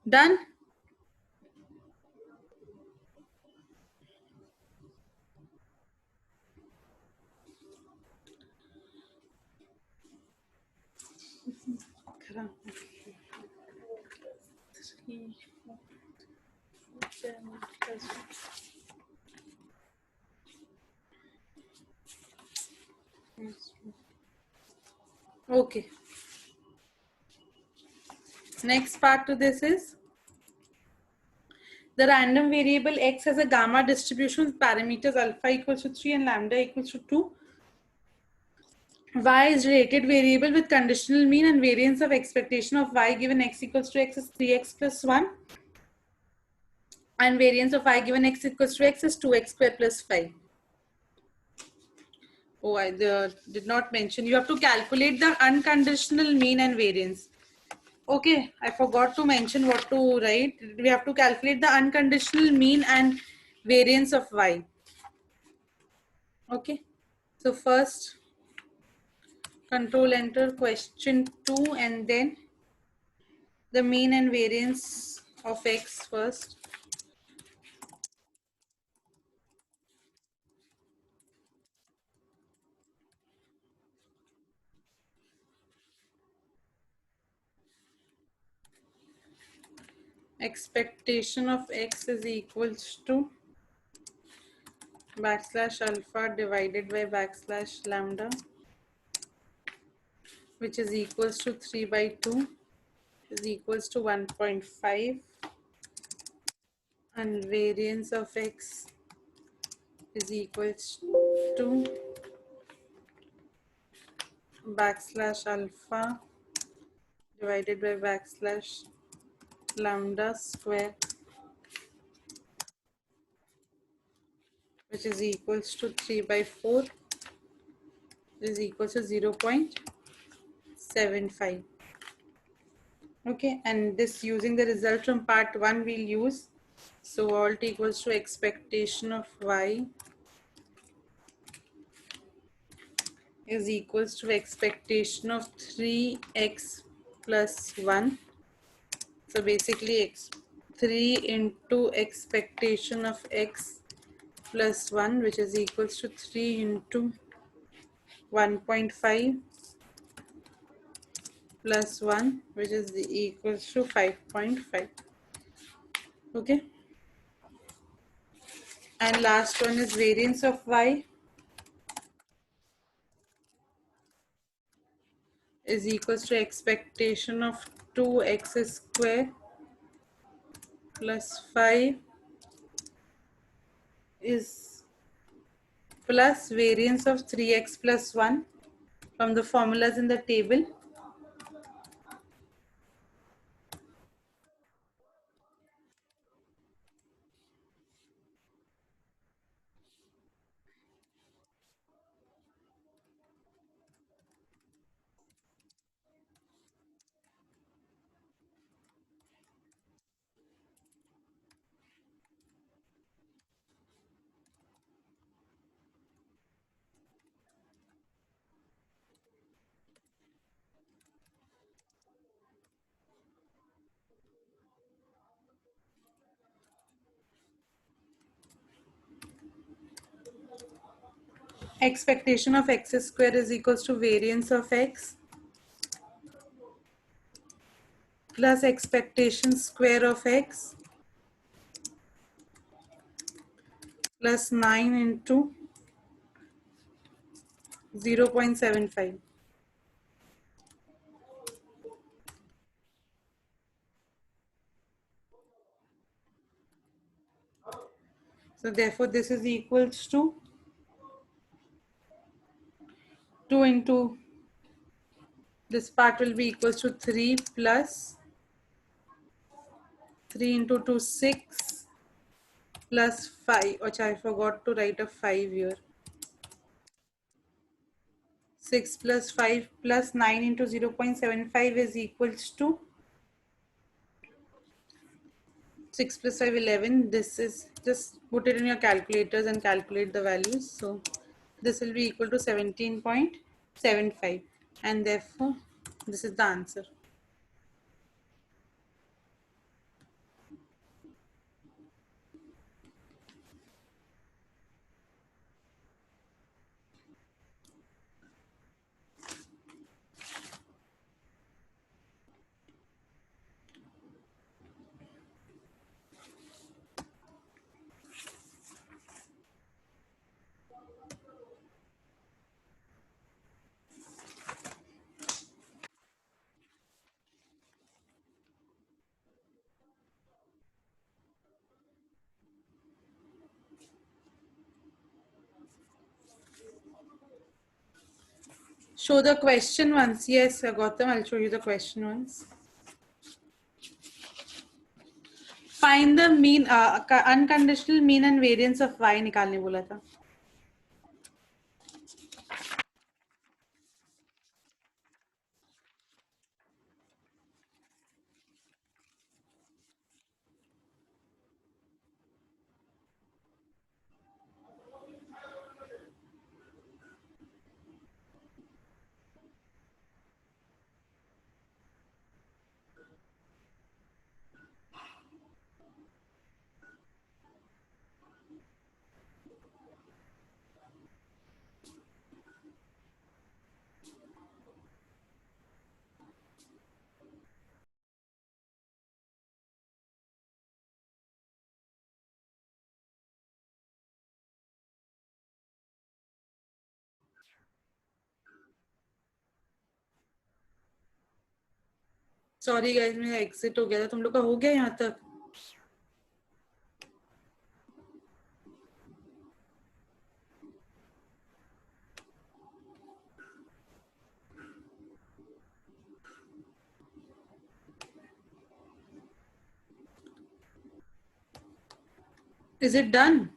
Done. Okay. Next part to this is the random variable x has a gamma distribution with parameters alpha equals to 3 and lambda equals to 2. Y is related variable with conditional mean and variance of expectation of y given x equals to x is 3x plus 1 and variance of y given x equals to x is 2x square plus 5. Oh, I did not mention. You have to calculate the unconditional mean and variance. Okay, I forgot to mention what to write. We have to calculate the unconditional mean and variance of y. Okay, so first control enter question 2 and then the mean and variance of x first. Expectation of x is equals to backslash alpha divided by backslash lambda, which is equals to 3 by 2 is equals to 1.5, and variance of x is equals to backslash alpha divided by backslash lambda square, which is equals to 3 by 4 is equals to 0.75. Okay, and this using the result from part 1 we'll use. So alt equals to expectation of y is equals to expectation of 3x plus 1. So basically 3 into expectation of x plus 1, which is equals to 3 into 1.5 plus 1, which is equals to 5.5. Okay, and last one is variance of y is equals to expectation of 2x square plus 5 is plus variance of 3x plus 1 from the formulas in the table. Expectation of x square is equals to variance of x plus expectation square of x plus 9 into 0.75. So therefore this is equals to 2 into this part will be equals to 3 plus 3 into 2 6 plus 5, which I forgot to write a 5 here. 6 plus 5 plus 9 into 0.75 is equals to 6 plus 5 11. This is just put it in your calculators and calculate the values. So this will be equal to 17.75. and therefore this is the answer. Show the question once. Yes, Gautam, I'll show you the question once. Find the mean, unconditional mean and variance of y निकालने बोला था. Sorry guys, मेरा exit हो गया था. तुम लोग का हो गया यहाँ तक? Is it done?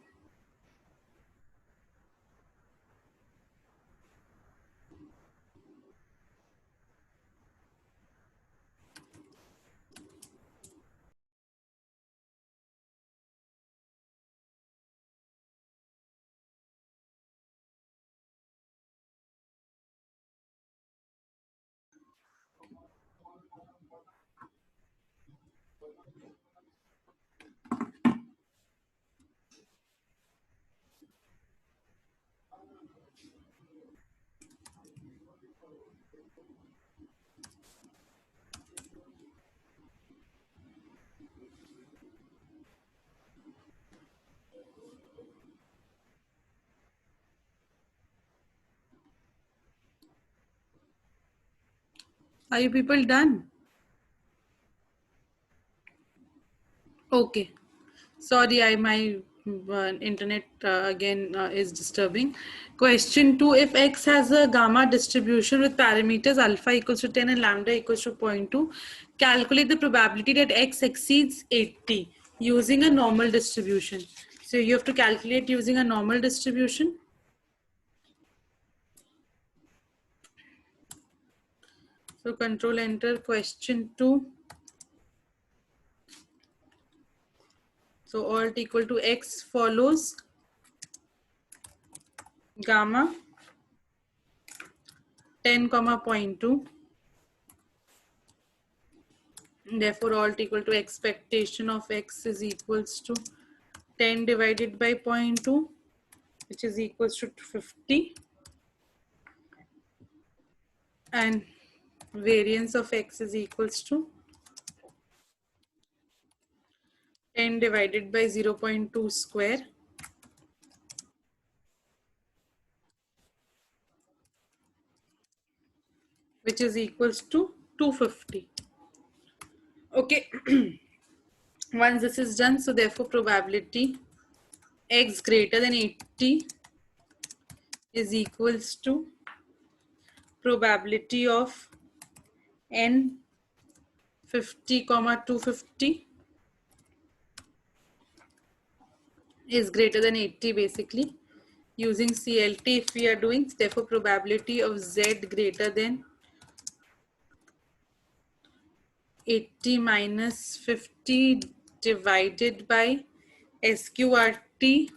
Are you people done? Okay. Sorry, my internet again is disturbing. Question 2. If x has a gamma distribution with parameters alpha equals to 10 and lambda equals to 0.2, calculate the probability that x exceeds 80 using a normal distribution. So you have to calculate using a normal distribution. So control enter question 2. So alt equal to x follows gamma 10 comma 0.2. Therefore alt equal to expectation of x is equals to 10 divided by 0.2, which is equals to 50, and variance of x is equals to 10 divided by 0.2 square, which is equals to 250. Okay. Once this is done, so therefore probability x greater than 80 is equals to probability of n 50 comma 250 is greater than 80 basically. Using CLT, if we are doing, therefore probability of z greater than 80 minus 50 divided by SQRT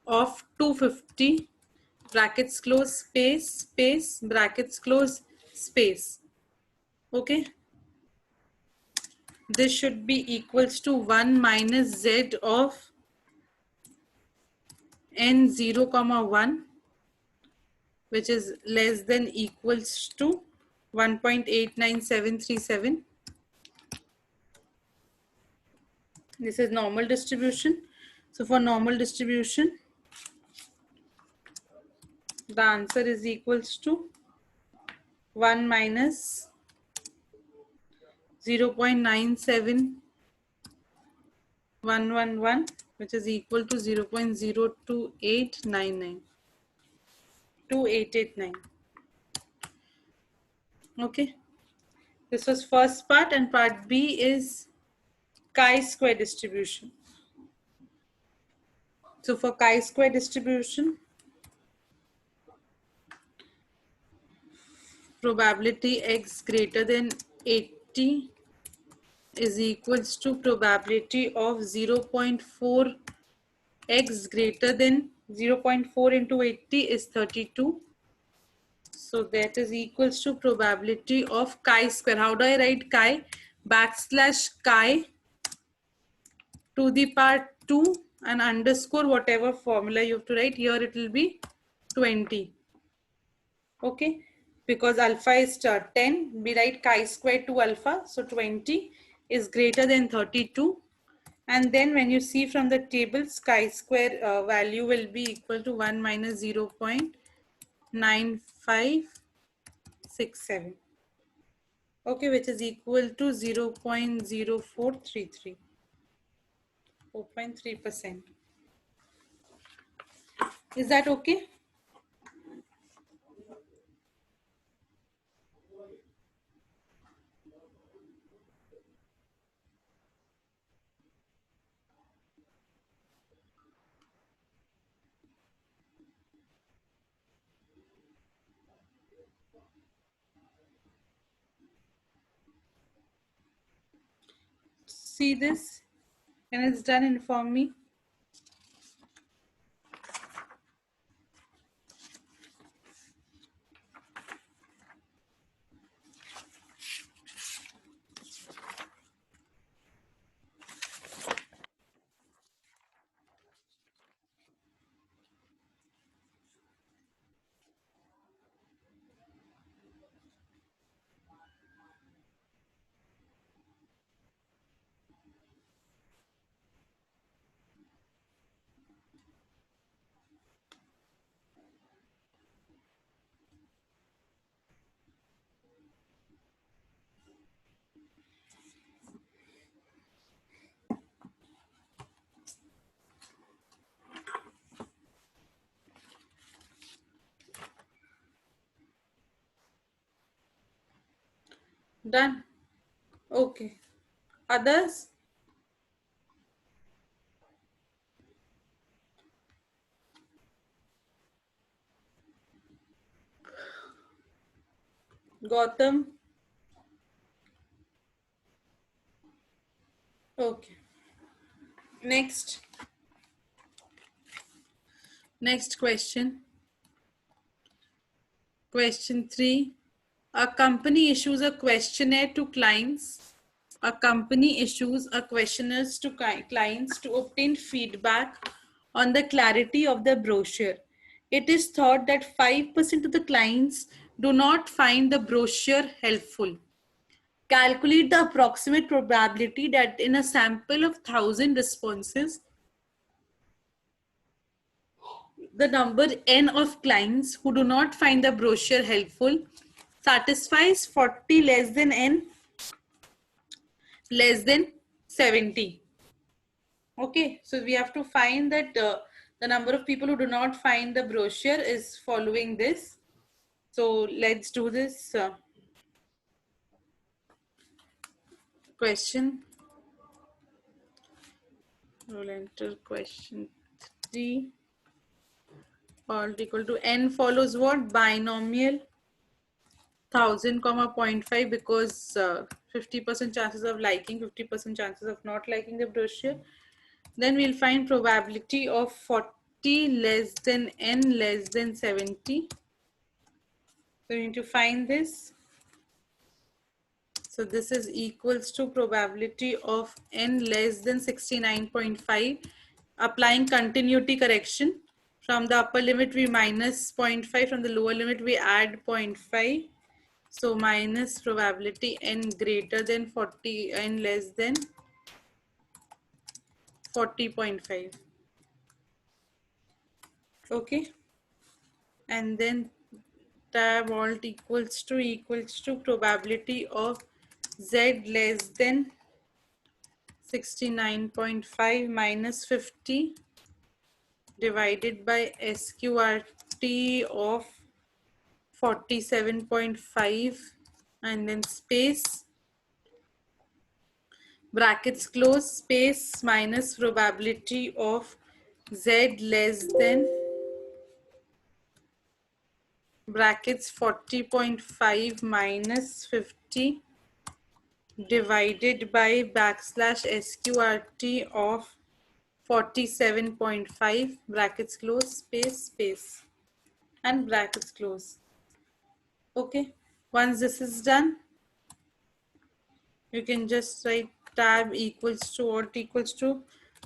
of 250 brackets close, space, space, brackets close, space. Okay, this should be equals to 1 minus z of n 0 comma 1, which is less than equals to 1.89737. This is normal distribution. So for normal distribution, the answer is equals to 1 minus 0.97111, which is equal to 0.02899. 2889. Okay, this was first part, and part B is chi-square distribution. So for chi-square distribution, probability x greater than 80 is equals to probability of 0.4 x greater than 0.4 into 80 is 32. So that is equals to probability of chi-square. How do I write chi? Backslash chi to the power 2 and underscore whatever formula you have to write. Here it will be 20. Okay, because alpha is 10, we write chi-square to alpha. So 20 is greater than 32. And then when you see from the tables, chi-square value will be equal to 1 minus 0.9567. Okay, which is equal to 0.0433, 4.3%. Is that okay? See this? When it's done, inform me. Done. Okay. Others? Gautam? Okay. Next. Next question. Question 3. A company issues a questionnaire to clients. A company issues a questionnaire to clients to obtain feedback on the clarity of the brochure. It is thought that 5% of the clients do not find the brochure helpful. Calculate the approximate probability that in a sample of 1,000 responses, the number n of clients who do not find the brochure helpful satisfies 40 less than n less than 70. Okay, so we have to find that the number of people who do not find the brochure is following this. So let's do this question. We'll enter question 3. All equal to n follows what? Binomial 1,000 comma 0.5, because 50% chances of liking, 50% chances of not liking the brochure. Then we'll find probability of 40 50 less than n less than 70. So we need to find this. So this is equals to probability of n less than 69.5. Applying continuity correction. From the upper limit we minus 0.5, from the lower limit we add 0.5. So minus probability n greater than 40, n less than 40.5. Okay. And then tab alt equals to probability of z less than 69.5 minus 50 divided by SQRT of 47.5, and then space, brackets close, space minus probability of z less than brackets 40.5 minus 50 divided by backslash SQRT of 47.5, brackets close, space and brackets close. Okay, once this is done, you can just write tab equals to what equals to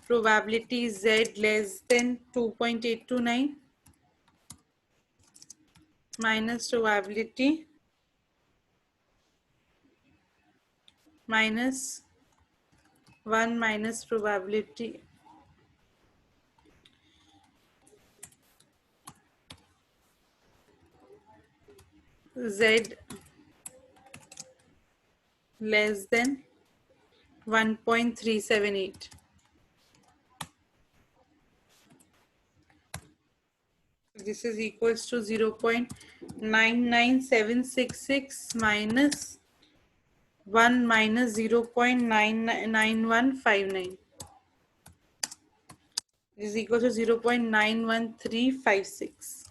probability z less than 2.829 minus probability minus 1 minus probability z less than 1.378. This is equals to 0.99766 minus 1 minus 0.99159. This is equal to 0.91356.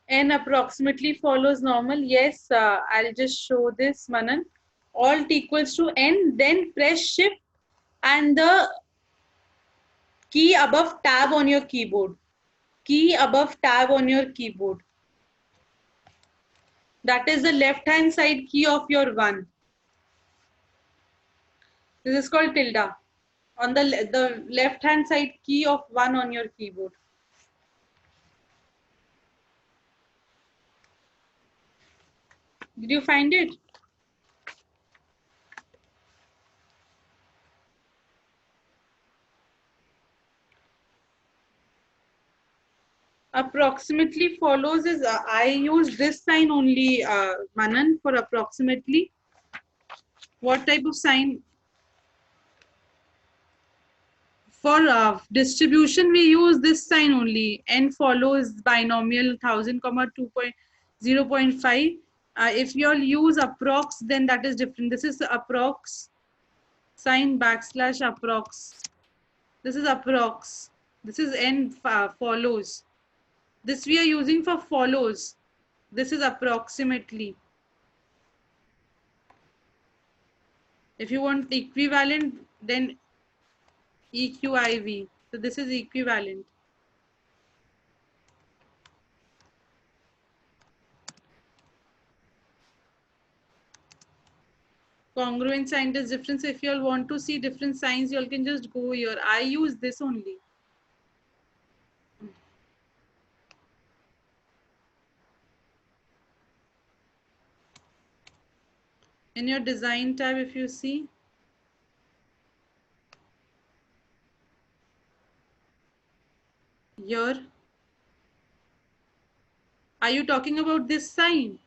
N approximately follows normal. Yes, I'll just show this, Manan. Alt equals to N, then press shift and the key above tab on your keyboard. Key above tab on your keyboard. That is the left hand side key of your 1. This is called tilde. On the left hand side key of 1 on your keyboard. Did you find it? Approximately follows is I use this sign only, Manan, for approximately. What type of sign? For distribution, we use this sign only. N follows binomial 1000, 2.0.5. If you all use approx, then that is different. This is approx sign backslash approx. This is approx. This is N follows. This we are using for follows. This is approximately. If you want equivalent, then EQIV. So this is equivalent. Congruent sign is different. So if you all want to see different signs, you all can just go here. I use this only. In your design tab, if you see, here Are you talking about this sign?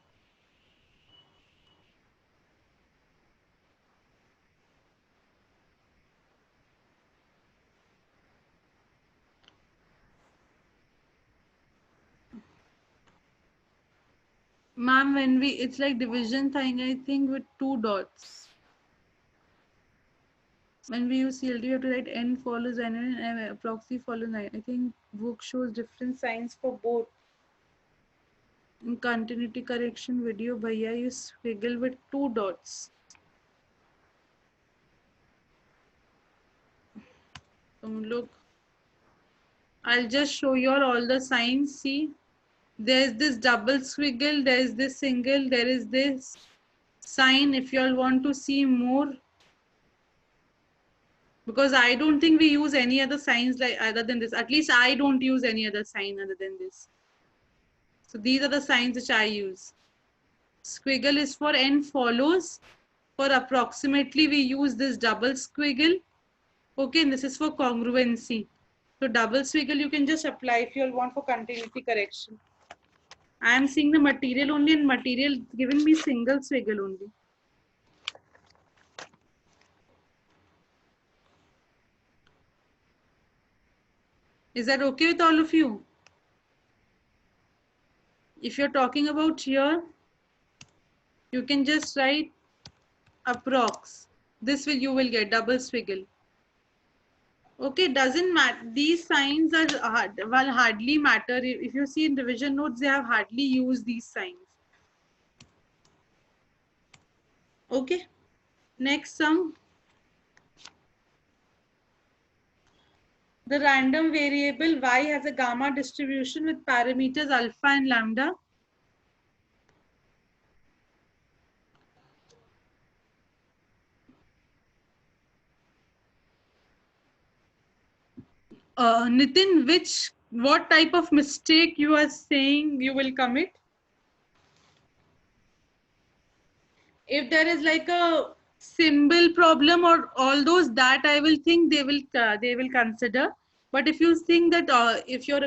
Ma'am, when it's like division thing, I think with 2 dots. When we use CLD, we have to write n follows n and proxy follows 9. I think book shows different signs for both. In continuity correction video, bhaiya, you squiggle with 2 dots. Look, I'll just show you all the signs. See, there's this double squiggle, there's this single, there is this sign. If you all want to see more, because I don't think we use any other signs like other than this. At least I don't use any other sign other than this. So these are the signs which I use. Squiggle is for n follows. For approximately, we use this double squiggle. Okay, and this is for congruency. So double squiggle you can just apply if you all want for continuity correction. I am seeing the material only, and material giving me single squiggle only. Is that okay with all of you? If you're talking about here, you can just write approx. This will you will get double squiggle. Okay, doesn't matter. These signs are hardly matter. If you see in revision notes, they have hardly used these signs. Okay, next sum. The random variable y has a gamma distribution with parameters alpha and lambda. Nitin, what type of mistake you are saying you will commit? If there is like a symbol problem or all those, that I will think they will consider. But if you think that if your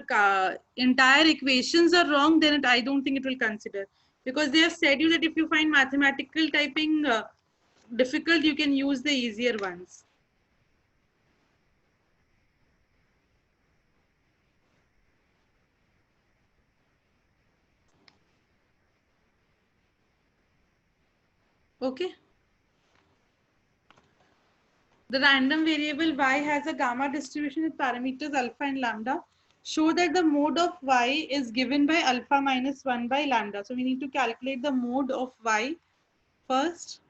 entire equations are wrong, then I don't think it will consider, because they have said you that if you find mathematical typing difficult, you can use the easier ones. Okay. The random variable y has a gamma distribution with parameters alpha and lambda. Show that the mode of y is given by alpha minus 1 by lambda. So we need to calculate the mode of y first.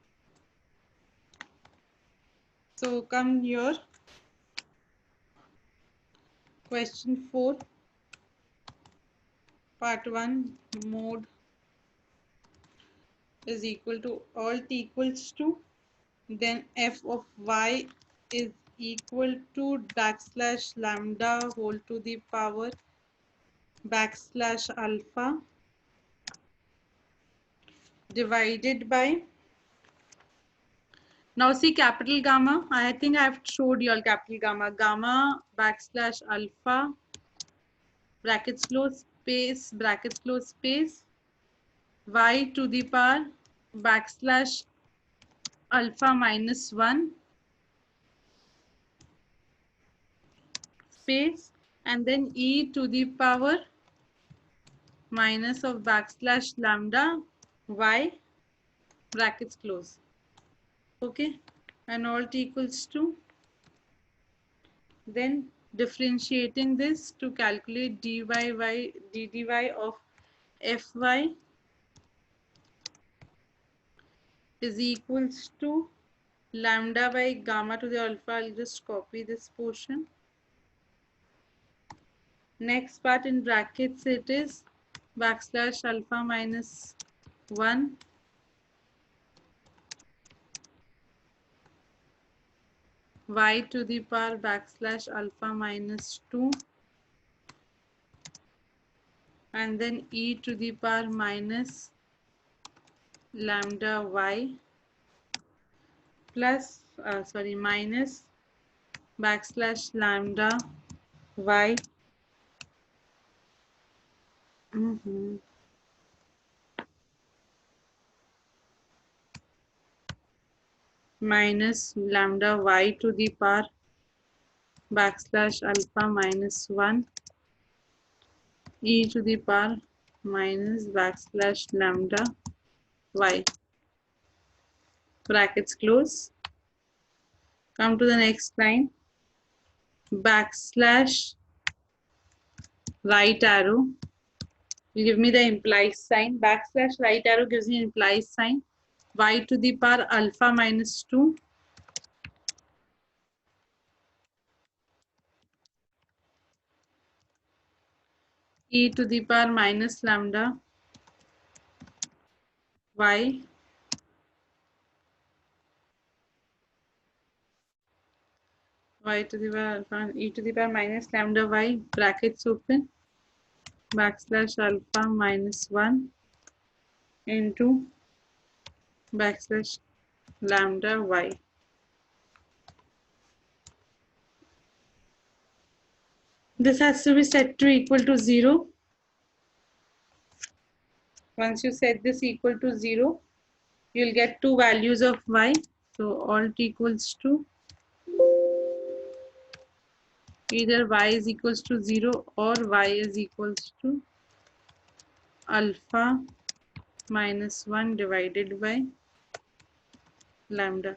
So come here. Question 4. Part 1. Mode is equal to alt equals to. Then f of y is equal to backslash lambda whole to the power backslash alpha divided by, now see capital gamma. I think I have showed you all capital gamma. Gamma backslash alpha brackets close space brackets close space y to the power backslash alpha minus 1 space, and then e to the power minus of backslash lambda y brackets close. Okay, and alt equals to, then differentiating this to calculate dy of fy is equals to lambda by gamma to the alpha. I'll just copy this portion. Next part in brackets, it is backslash alpha minus 1 y to the power backslash alpha minus 2, and then e to the power minus lambda y plus minus backslash lambda y minus lambda y to the power backslash alpha minus 1 e to the power minus backslash lambda y. Brackets close. Come to the next line. Backslash right arrow. You give me the implies sign. Backslash right arrow gives me implies sign. Y to the power alpha minus 2 e to the power minus lambda y to the power alpha e to the power minus lambda y, brackets open, backslash alpha minus 1 into backslash lambda y. This has to be set to equal to 0. Once you set this equal to 0, you'll get two values of y. So alt equals to either y is equals to 0 or y is equals to alpha minus 1 divided by lambda.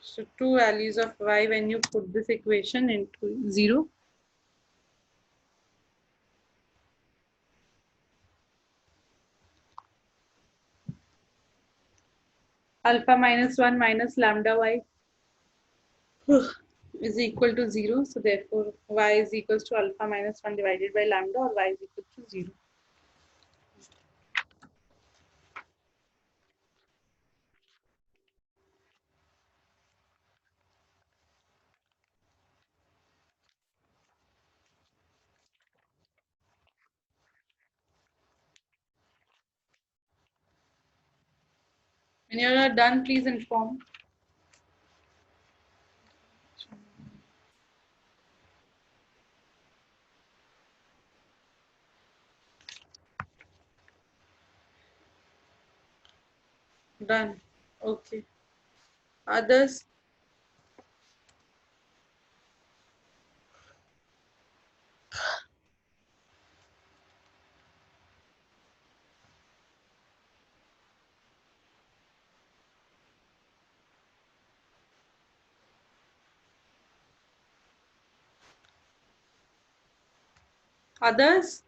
So two values of y when you put this equation into 0. Alpha minus 1 minus lambda y is equal to 0. So therefore y is equals to alpha minus 1 divided by lambda, or y is equal to 0. When you are done, please inform. Done. Okay. Others? Others?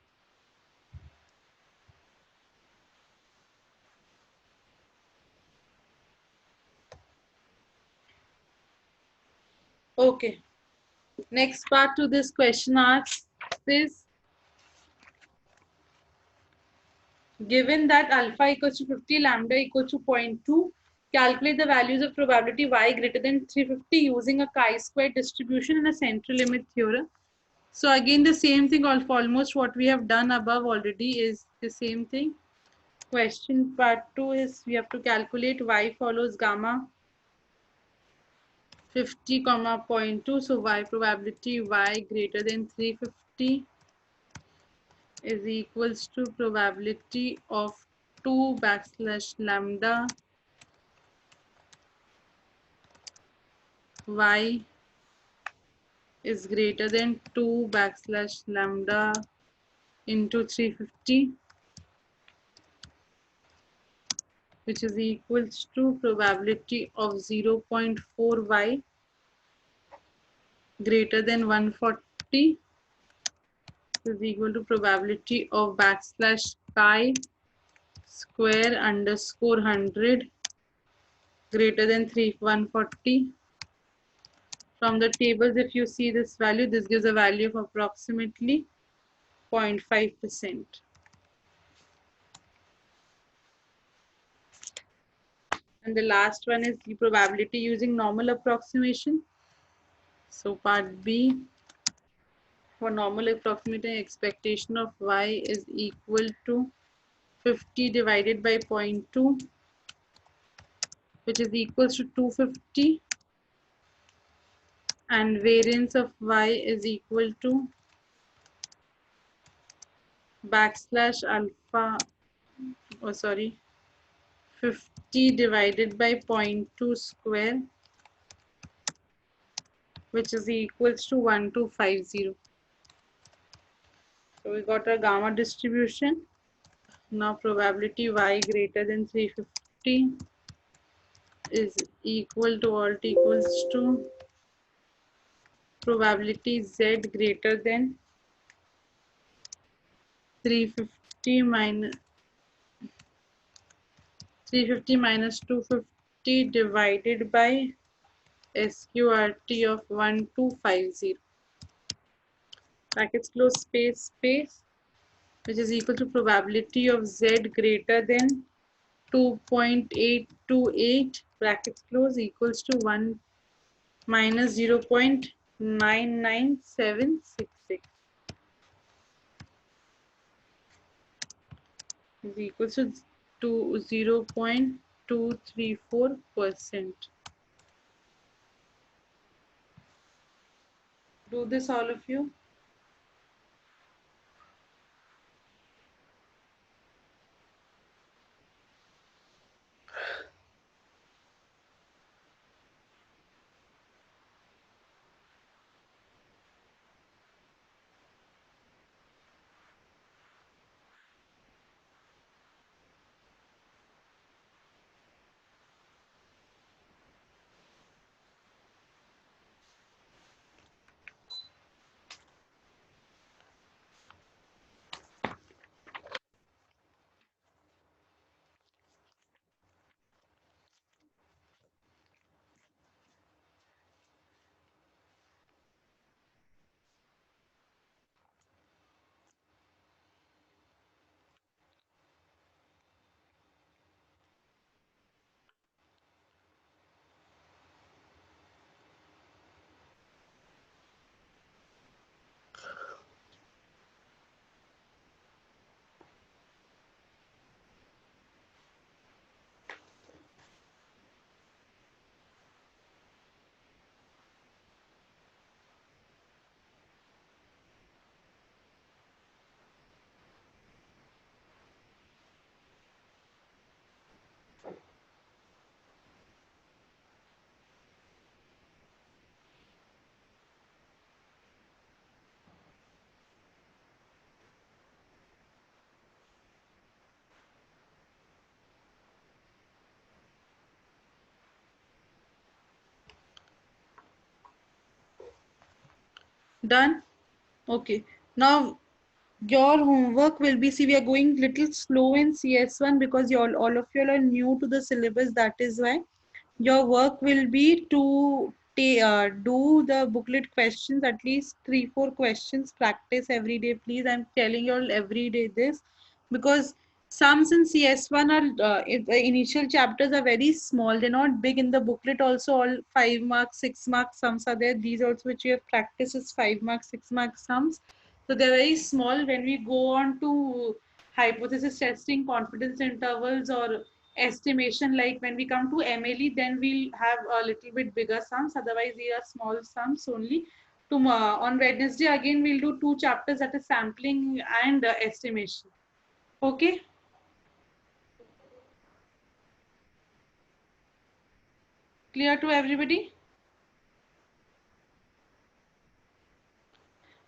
Okay. Next part to this question asks is, given that alpha equals to 50, lambda equals to 0.2, calculate the values of probability y greater than 350 using a chi-square distribution and a central limit theorem. So again, the same thing of almost what we have done above already is the same thing. Question part 2 is we have to calculate y follows gamma 50, 0.2. So y probability y greater than 350 is equals to probability of 2 backslash lambda y is greater than 2 backslash lambda into 350, which is equals to probability of 0.4 y greater than 140 is equal to probability of backslash chi square underscore 100 greater than 140. From the tables, if you see this value, this gives a value of approximately 0.5%. And the last one is the probability using normal approximation. So part B, for normal approximation, expectation of y is equal to 50 divided by 0.2, which is equals to 250, and variance of y is equal to backslash alpha, oh sorry, 50 divided by 0.2 square, which is equals to 1250. So we got our gamma distribution. Now probability y greater than 350 is equal to or equals to probability z greater than 350 minus 250 divided by SQRT of 1250. Brackets close, space, space, which is equal to probability of z greater than 2.828 brackets close equals to 1 minus 0.99766 is equals to 0.234%. Do this, all of you. Done? Okay. Now your homework will be, see, we are going little slow in CS1 because you all of you are new to the syllabus. That is why your work will be to do the booklet questions, at least 3-4 questions, practice every day, please. I'm telling you all every day this because sums in CS1 are the initial chapters are very small, they're not big. In the booklet also all 5 marks 6 marks sums are there. These also which you have practiced is 5 marks 6 marks sums, so they're very small. When we go on to hypothesis testing, confidence intervals, or estimation, like when we come to MLE, then we'll have a little bit bigger sums. Otherwise, these are small sums only. On Wednesday, again, we'll do 2 chapters, that is sampling and estimation. Okay? Clear to everybody?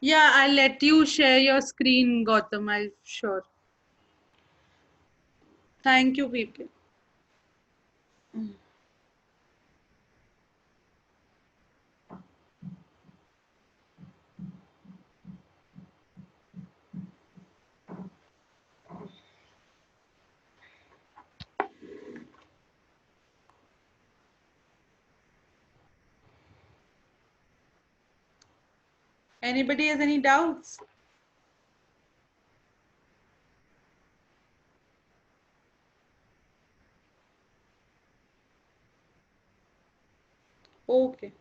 Yeah, I'll let you share your screen, Gautam. I'm sure. Thank you, people. Anybody has any doubts? Okay.